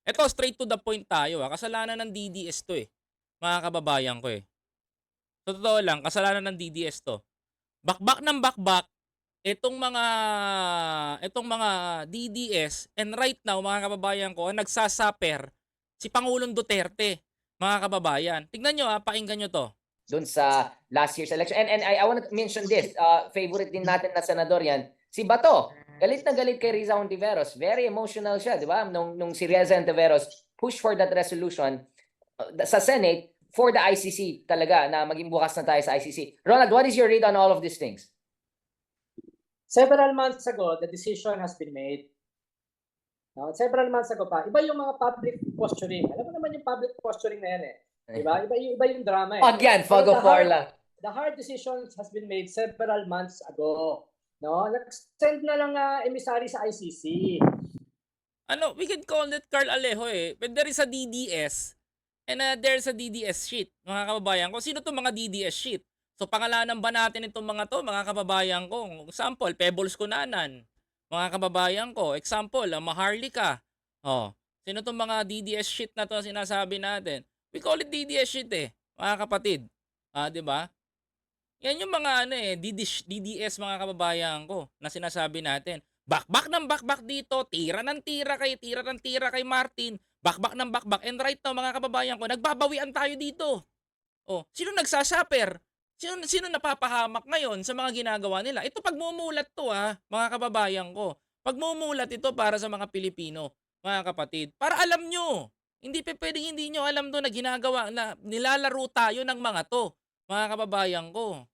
Eto straight to the point tayo, kasalanan ng DDS 'to, mga kababayan ko, Sa totoo lang kasalanan ng DDS 'to. Bakbak ng bakbak itong mga DDS and right now mga kababayan ko ang nagsasaper si Pangulong Duterte, mga kababayan. Tignan niyo, pakinggan niyo 'to. Doon sa last year's election. And I want to mention this, favorite din natin na senador yan, si Bato. Galit na galit kay Riza Hontiveros. Very emotional siya, di ba? Nung si Riza Hontiveros push for that resolution sa Senate for the ICC talaga, na maging bukas na tayo sa ICC. Ronald, what is your read on all of these things? Several months ago, the decision has been made. No? Several months ago pa. Iba yung mga public posturing. Alam mo naman yung public posturing na yan Diba? Iba yung drama Pag yan, fog of war lang. The hard decisions has been made several months ago. No? Nag-send na lang emissary sa ICC. We can call it Carl Alejo but there is a DDS and there's a DDS sheet, mga kababayan ko. Sino to mga DDS sheet? So pangalanan ba natin itong mga to, mga kababayan ko? Example, Pebbles Cunanan, mga kababayan ko. Example, Maharlika. Sino tong mga DDS sheet na to na sinasabi natin? We call it DDS sheet mga kapatid. 'Di ba? Yan yung mga DDS mga kababayan ko na sinasabi natin. Bakbak ng bakbak dito, tira ng tira kay Martin, bakbak ng bakbak. And right now mga kababayan ko, nagbabawian tayo dito. Sino nagsasaper? Sino napapahamak ngayon sa mga ginagawa nila? Ito pagmumulat to mga kababayan ko. Pagmumulat ito para sa mga Pilipino, mga kapatid. Para alam nyo. Hindi pwedeng hindi nyo alam doon na ginagawa, na nilalaro tayo ng mga to, mga kababayan ko.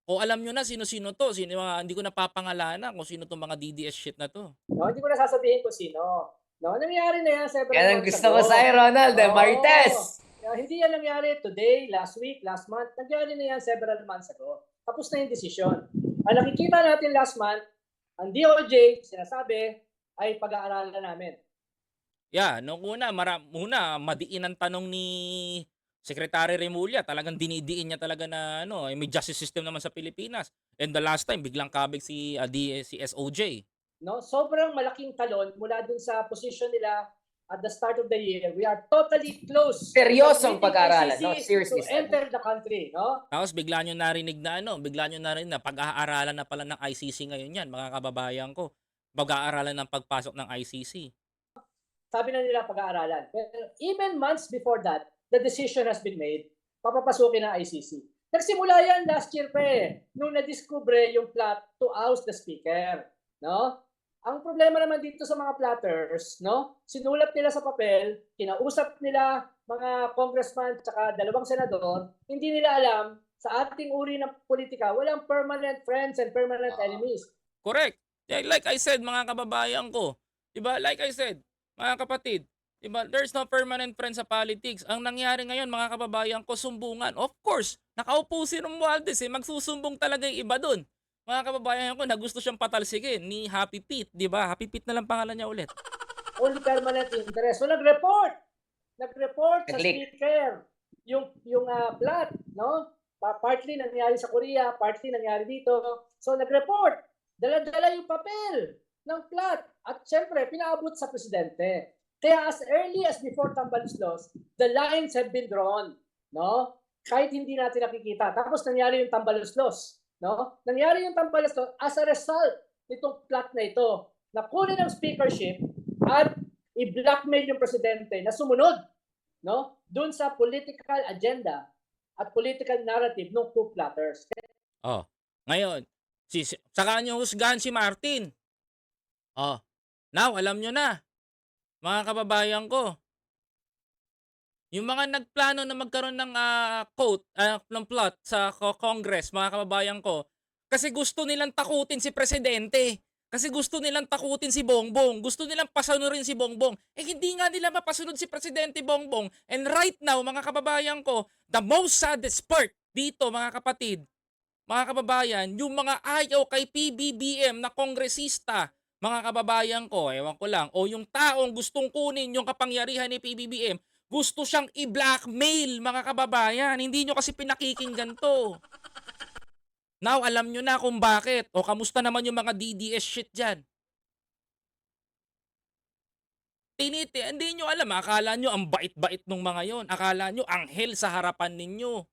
O alam nyo na sino-sino to, hindi ko napapangalanan kung sino tong mga DDS shit na to. No, hindi ko na sasabihin kung sino. No, nangyari na yan several Yan ang months gusto ago. ko sa'yo, Ronald, Marites. Hindi yan nangyari today, last week, last month. Nangyari na yan several months ago. Tapos na yung decision. Ang nakikita natin last month, ang DOJ, sinasabi, ay pag-aaralan namin. Nung una, madiin ang tanong ni Secretary Remulla. Talagang dinidiin niya talaga na may justice system naman sa Pilipinas. And the last time, biglang kabig si SOJ. No, sobrang malaking talon mula dun sa position nila at the start of the year. We are totally close. Seryosong pag-aaralan, no? Seriously. To enter the country, no? Tapos bigla nyo narinig na pag-aaralan na pala ng ICC ngayon yan, mga kababayan ko. Pag-aaralan ng pagpasok ng ICC. Sabi na nila pag-aaralan. Pero even months before that, the decision has been made, papapasukin ng ICC. Nagsimula yan last year nung na-discover yung plot to oust the speaker. No? Ang problema naman dito sa mga plotters, no? Sinulat nila sa papel, kinausap nila mga congressman at 2 senador, hindi nila alam sa ating uri ng politika, walang permanent friends and permanent enemies. Correct. Like I said, mga kababayan ko, diba? Like I said, mga kapatid, diba? There's no permanent friend sa politics. Ang nangyari ngayon, mga kababayan ko, sumbungan. Of course, nakaupo si Romualdez magsusumbong talaga yung iba dun. Mga kababayan ko, na gusto siyang patalsikin ni Happy Pete, di ba? Happy Pete na lang pangalan niya ulit. Only permanent interest. So nag-report sa speaker yung plot, no? Partly nangyari sa Korea, partly nangyari dito. So nag-report. Dala-dala yung papel ng plot. At syempre, pinaabot sa presidente. Kaya as early as before Tambaluslos, the lines have been drawn, no? Kahit hindi natin nakikita. Tapos nangyari yung Tambaluslos. No? Nangyari yung Tambaluslos as a result nitong plot na ito, na kunin ang speakership at i-blackmail yung presidente na sumunod, no? Doon sa political agenda at political narrative ng coup plotters. Ngayon, saka nyo husgahan si Martin. Now, alam nyo na, mga kababayan ko, yung mga nagplano na magkaroon ng ng plot sa Congress, mga kababayan ko, kasi gusto nilang takutin si Presidente. Kasi gusto nilang takutin si Bongbong. Gusto nilang pasunurin si Bongbong. Hindi nga nila mapasunod si Presidente Bongbong. And right now, mga kababayan ko, the most saddest part dito, mga kapatid, mga kababayan, yung mga ayaw kay PBBM na kongresista, mga kababayan ko, ewan ko lang, o yung taong gustong kunin yung kapangyarihan ni PBBM, gusto siyang i-blackmail, mga kababayan. Hindi nyo kasi pinakikinggan to. Now, alam nyo na kung bakit. O kamusta naman yung mga DDS shit dyan. Hindi nyo alam, akala nyo ang bait-bait ng mga yon. Akala nyo anghel sa harapan ninyo.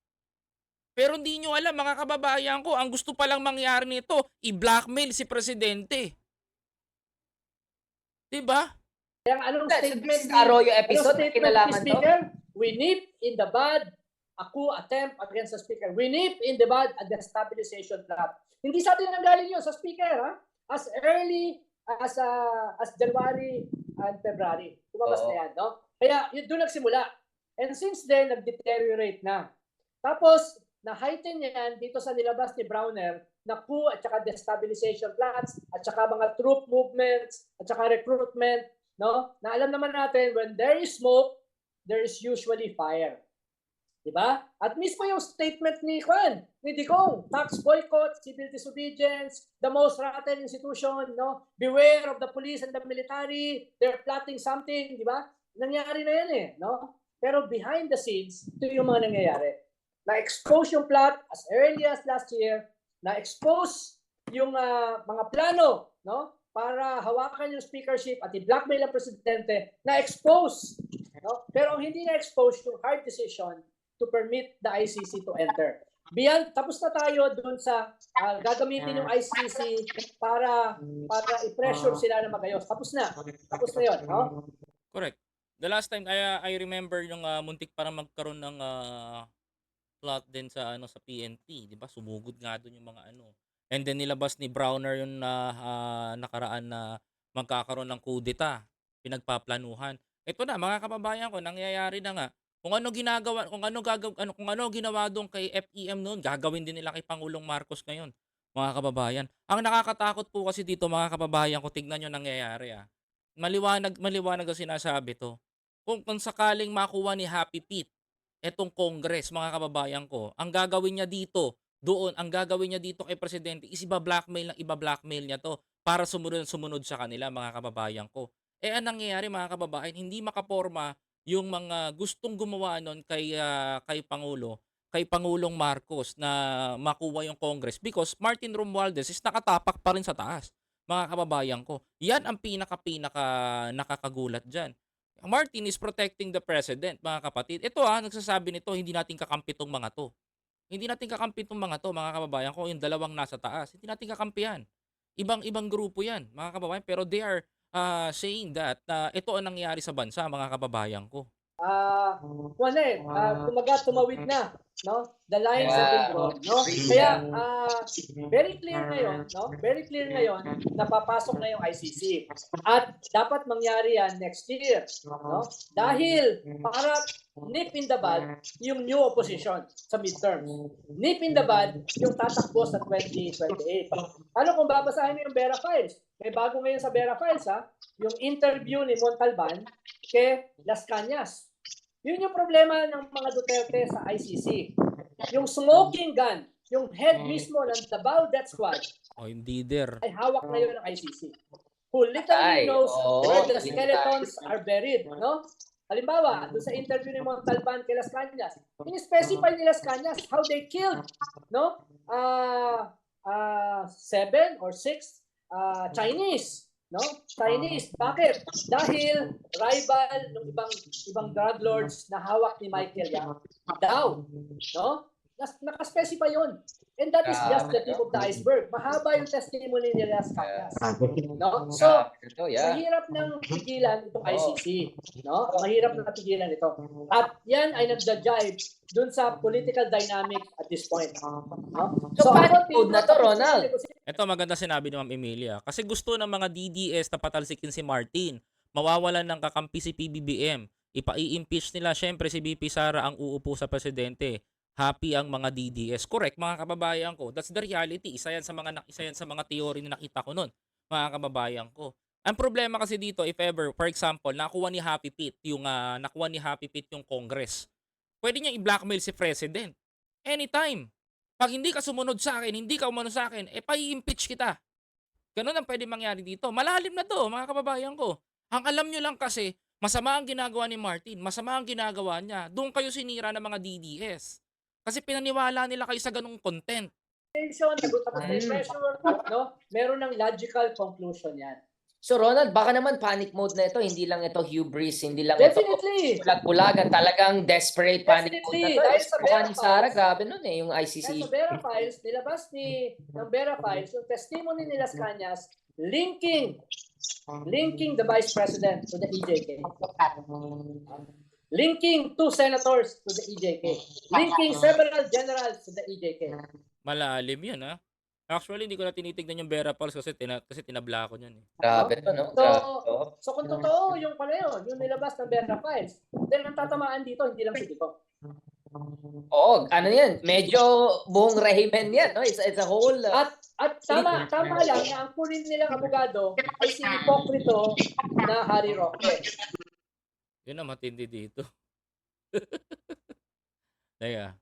Pero hindi nyo alam, mga kababayan ko, ang gusto palang mangyari nito, i-blackmail si Presidente. Diba? Kaya anong So statement this is Arroyo anong episode na statement ni kinalaman to? Speaker? We nip in the bud a coup attempt against the Speaker. We nip in the bud a destabilization plot. Hindi sa atin nanggaling yun sa Speaker, ha? As early as January and February. Lumabas na yan, no? Kaya yun doon nagsimula. And since then, nag-deteriorate na. Tapos, na-heighten yan dito sa nilabas ni Browner na coup at saka destabilization plots at saka mga troop movements at saka recruitment, no? Na alam naman natin, when there is smoke, there is usually fire. Diba? At mismo yung statement ni Digong, tax boycott, civil disobedience, the most rotten institution, no? Beware of the police and the military, they're plotting something, di ba? Nangyari na yan eh, no? Pero behind the scenes, ito yung mga nangyayari. Na-expose yung plot as early as last year, na-expose yung mga plano, no? Para hawakan yung speakership at i-blackmail ang presidente, na-expose, no? Pero hindi na-expose yung hard decision to permit the ICC to enter. Beyond, tapos na tayo dun sa gagamitin yung ICC para i-pressure sila na magayos. Tapos na yun, no? Correct. The last time, I remember yung muntik parang magkaroon ng plot din sa sa PNP, 'di ba? Sumugod nga doon yung mga ano. And then nilabas ni Browner yung nakaraan na magkakaroon ng kudeta, pinagpaplanuhan. Ito na mga kababayan ko, nangyayari na nga. Kung ano ginawa doon kay FEM noon, gagawin din nila kay Pangulong Marcos ngayon, mga kababayan. Ang nakakatakot po kasi dito, mga kababayan ko, tignan niyo nangyayari maliwanag ang sinasabi to. Kung sakaling makuha ni Happy Pete etong Congress, mga kababayan ko, ang gagawin niya dito kay presidente is iba-blackmail niya to para sumunod sa kanila, mga kababayan ko. Ang nangyayari, mga kababayan, hindi makaporma yung mga gustong gumawa nun kay Pangulong Marcos na makuha yung Congress because Martin Romualdez is nakatapak pa rin sa taas, mga kababayan ko. Yan ang pinaka nakakagulat dyan. Martin is protecting the president, mga kapatid. Ito nagsasabi nito, hindi natin kakampi tong mga to. Hindi natin kakampi tong mga to, mga kababayan ko, yung dalawang nasa taas. Hindi natin kakampihan. Ibang grupo yan, mga kababayan. Pero they are saying that ito ang nangyari sa bansa, mga kababayan ko. Kumaga tumawid na, no? The lines have been drawn, no? Kaya very clear ngayon, no? Very clear ngayon na papasok na yung ICC. At dapat mangyari yan next year, no? Dahil para nip in the bud yung new opposition sa midterm. Nip in the bud yung tatakbo sa 2028. Ano kung babasahin mo yung Vera Files? May bago ngayon sa Vera Files, yung interview ni Montalban kay Las Cañas. Yun yung problema ng mga Duterte sa ICC. Yung smoking gun, yung head mismo ng Davao Death Squad yung leader ay hawak ngayon ng ICC. Who literally knows where the skeletons are buried, no? Halimbawa, doon sa interview ni Montalban kay Las Cañas, in-specify ni Las Cañas how they killed, no? 7 or 6 Chinese. No? Chinese. Bakit? Dahil rival ng ibang drug lords na hawak ni Michael Yang daw. No? Naka-specify yun. And that is just the tip of the iceberg. Mahaba yung testimony ni Las Cañas. No? So, mahirap nang pigilan itong ICC. No? Mahirap nang pigilan ito. At yan ay nagja-jive dun sa political dynamic at this point. No? So attitude na to, Ronald. Ito maganda sinabi ni Ma'am Emilia. Kasi gusto ng mga DDS na patalsikin si Martin. Mawawalan ng kakampi si PBBM. Ipa-i-impeach nila. Syempre si BP Sara ang uupo sa presidente. Happy ang mga DDS. Correct, mga kababayan ko. That's the reality. Isa yan sa mga theory na nakita ko nun, mga kababayan ko. Ang problema kasi dito, if ever, for example, nakuha ni Happy Pete yung Congress. Pwede niya i-blackmail si President. Anytime. Pag hindi ka sumunod sa akin, hindi ka umunod sa akin, pa-i-impeach kita. Ganun ang pwede mangyari dito. Malalim na to, mga kababayan ko. Ang alam nyo lang kasi, masama ang ginagawa ni Martin, masama ang ginagawa niya. Doon kayo sinira ng mga DDS. Kasi pinaniwala nila kayo sa ganung content. Tapos may pressure, no? Meron ng logical conclusion yan. So Ronald, baka naman panic mode na ito. Hindi lang ito hubris, hindi lang ito Definitely. bulag-bulagan. Talagang desperate panic mode na Definitely. ito. Dahil sa Mukha ni Vera Sara, Files, grabe nun eh, yung dahil ICC. sa Vera Files, nilabas ng Vera Files, yung testimony ni Las Cañas, linking the Vice President to the EJK. Linking two senators to the EJK. Linking several generals to the EJK. Malalim yun, ha? Actually, hindi ko na tinitignan yung Vera Pulse kasi tinabla ko yun. Grabe to, no? So, Grabe to. so kung totoo yung pala yun, yung nilabas ng Vera Files, then ang tatamaan dito, hindi lang si Tito. Oo, ano yan? Medyo buong rehimen yan, no? It's a whole... At tama lang na ang kunin nilang abogado ay si Hipokrito na Harry Roque. Yun ang matindi dito. Teka.